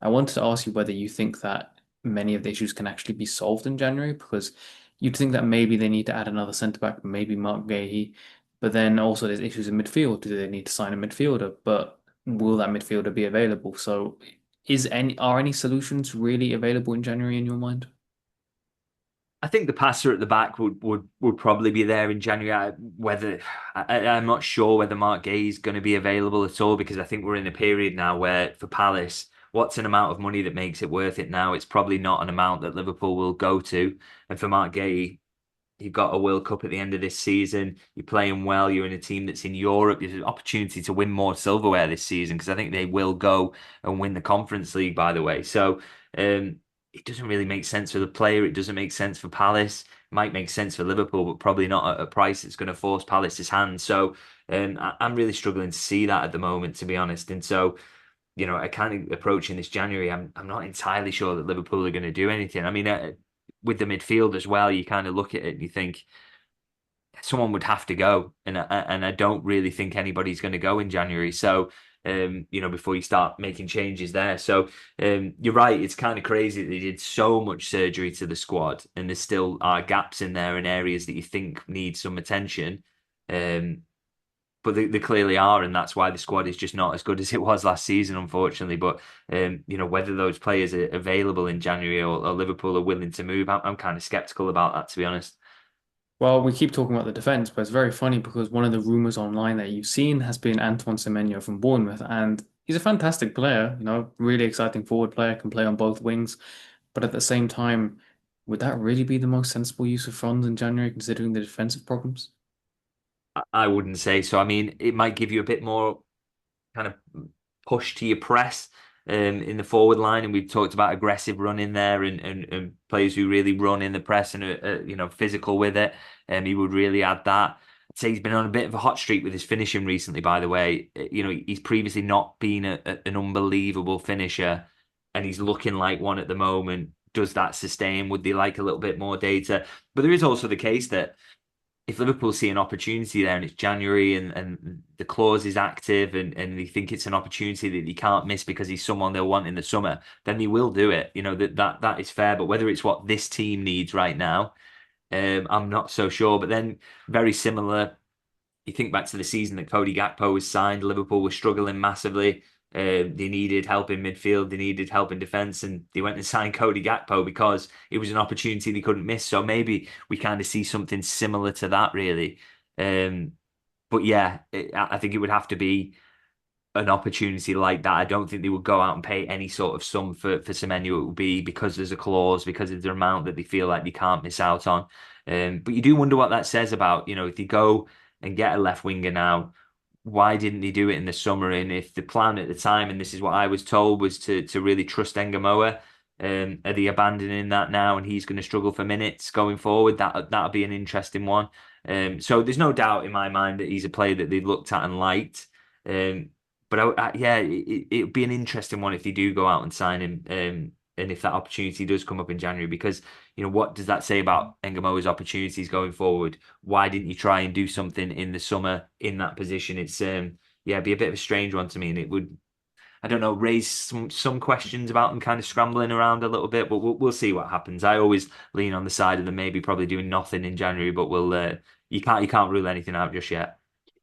I wanted to ask you whether you think that many of the issues can actually be solved in January, because you'd think that maybe they need to add another centre back, maybe Marc Guehi, but then also there's issues in midfield. Do they need to sign a midfielder? But will that midfielder be available? So are any solutions really available in January in your mind? I think the passer at the back would probably be there in January. I'm not sure whether Marc Guehi is going to be available at all because I think we're in a period now where for Palace, what's an amount of money that makes it worth it now? It's probably not an amount that Liverpool will go to. And for Marc Guehi, you've got a World Cup at the end of this season. You're playing well. You're in a team that's in Europe. There's an opportunity to win more silverware this season because I think they will go and win the Conference League, by the way. So it doesn't really make sense for the player. It doesn't make sense for Palace. It might make sense for Liverpool, but probably not at a price that's going to force Palace's hand. So I'm really struggling to see that at the moment, to be honest. And so, I kind of approaching this January, I'm not entirely sure that Liverpool are going to do anything. I mean, with the midfield as well, you kind of look at it and you think someone would have to go, and I don't really think anybody's going to go in January. So, before you start making changes there, so you're right. It's kind of crazy that they did so much surgery to the squad, and there still are gaps in there and areas that you think need some attention. Um, but they clearly are, and that's why the squad is just not as good as it was last season, unfortunately. But whether those players are available in January or Liverpool are willing to move, I'm kind of skeptical about that, to be honest. Well, we keep talking about the defense, but it's very funny because one of the rumors online that you've seen has been Antoine Semenyo from Bournemouth, and he's a fantastic player, really exciting forward player, can play on both wings. But at the same time, would that really be the most sensible use of funds in January, considering the defensive problems? I wouldn't say so. I mean, it might give you a bit more kind of push to your press in the forward line, and we've talked about aggressive running there and players who really run in the press and are physical with it. He would really add that. I'd say he's been on a bit of a hot streak with his finishing recently. By the way, he's previously not been an unbelievable finisher, and he's looking like one at the moment. Does that sustain? Would they like a little bit more data? But there is also the case that if Liverpool see an opportunity there and it's January and the clause is active and they think it's an opportunity that he can't miss because he's someone they'll want in the summer, then they will do it. That is fair. But whether it's what this team needs right now, I'm not so sure. But then very similar. You think back to the season that Cody Gakpo was signed, Liverpool was struggling massively. They needed help in midfield, they needed help in defence, and they went and signed Cody Gakpo because it was an opportunity they couldn't miss. So maybe we kind of see something similar to that, really. Um, but yeah, I think it would have to be an opportunity like that. I don't think they would go out and pay any sort of sum for Semenyo. It would be because there's a clause, because of the amount that they feel like they can't miss out on. But you do wonder what that says about, if they go and get a left winger now, why didn't they do it in the summer? And if the plan at the time, and this is what I was told, was to really trust Engamoa, are they abandoning that now and he's going to struggle for minutes going forward? That'll be an interesting one. So there's no doubt in my mind that he's a player that they looked at and liked. But yeah, it would be an interesting one if they do go out and sign him, and if that opportunity does come up in January, because what does that say about Engamoa's opportunities going forward? Why didn't you try and do something in the summer in that position? It's yeah, it'd be a bit of a strange one to me, and it would, I don't know, raise some questions about them kind of scrambling around a little bit, but we'll see what happens. I always lean on the side of them maybe probably doing nothing in January, but we'll you can't rule anything out just yet.